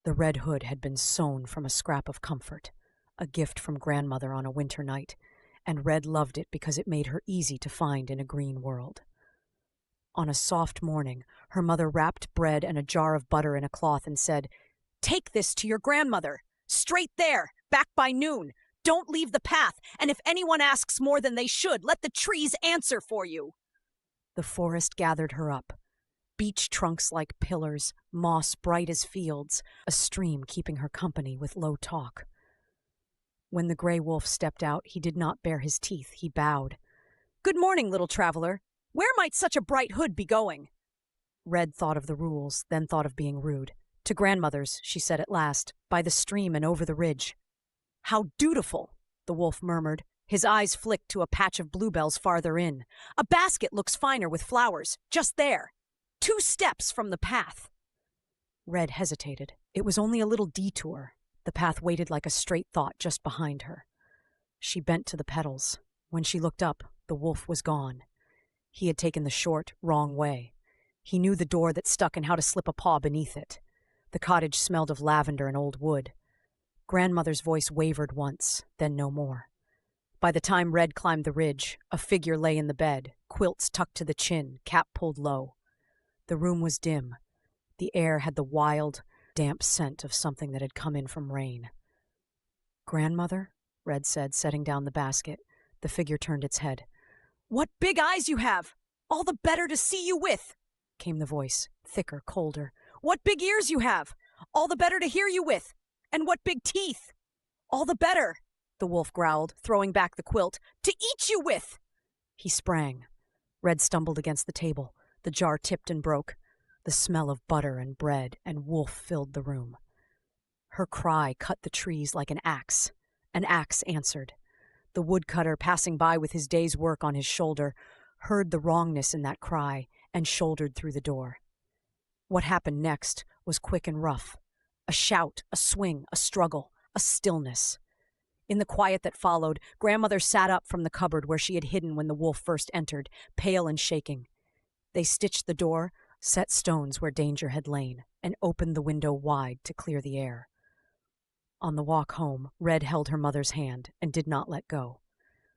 The red hood had been sewn from a scrap of comfort, a gift from grandmother on a winter night, and Red loved it because it made her easy to find in a green world. On a soft morning, her mother wrapped bread and a jar of butter in a cloth and said, "Take this to your grandmother. Straight there, back by noon. Don't leave the path, and if anyone asks more than they should, let the trees answer for you." The forest gathered her up. Beech trunks like pillars, moss bright as fields, a stream keeping her company with low talk. When the gray wolf stepped out, he did not bare his teeth. He bowed. "Good morning, little traveler. Where might such a bright hood be going?" Red thought of the rules, then thought of being rude. "To grandmother's," she said at last, "by the stream and over the ridge." "How dutiful," the wolf murmured. His eyes flicked to a patch of bluebells farther in. "A basket looks finer with flowers, just there. 2 steps from the path." Red hesitated. It was only a little detour. The path waited like a straight thought just behind her. She bent to the petals. When she looked up, the wolf was gone. He had taken the short, wrong way. He knew the door that stuck and how to slip a paw beneath it. The cottage smelled of lavender and old wood. Grandmother's voice wavered once, then no more. By the time Red climbed the ridge, a figure lay in the bed, quilts tucked to the chin, cap pulled low. The room was dim. The air had the wild, damp scent of something that had come in from rain. "Grandmother?" Red said, setting down the basket. The figure turned its head. "What big eyes you have! All the better to see you with!" came the voice, thicker, colder. "What big ears you have! All the better to hear you with! And what big teeth! All the better," the wolf growled, throwing back the quilt, "to eat you with!" He sprang. Red stumbled against the table. The jar tipped and broke. The smell of butter and bread and wolf filled the room. Her cry cut the trees like an axe. An axe answered. The woodcutter, passing by with his day's work on his shoulder, heard the wrongness in that cry and shouldered through the door. What happened next was quick and rough. A shout, a swing, a struggle, a stillness. In the quiet that followed, grandmother sat up from the cupboard where she had hidden when the wolf first entered, pale and shaking. They stitched the door, set stones where danger had lain, and opened the window wide to clear the air. On the walk home, Red held her mother's hand and did not let go.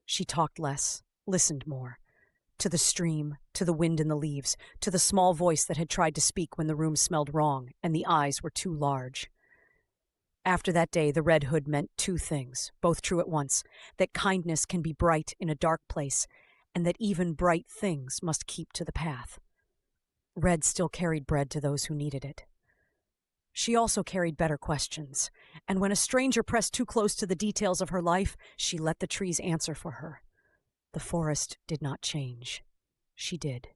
She talked less, listened more. To the stream, to the wind in the leaves, to the small voice that had tried to speak when the room smelled wrong and the eyes were too large. After that day, the red hood meant 2 things, both true at once: that kindness can be bright in a dark place, and that even bright things must keep to the path. Red still carried bread to those who needed it. She also carried better questions, and when a stranger pressed too close to the details of her life, she let the trees answer for her. The forest did not change. She did.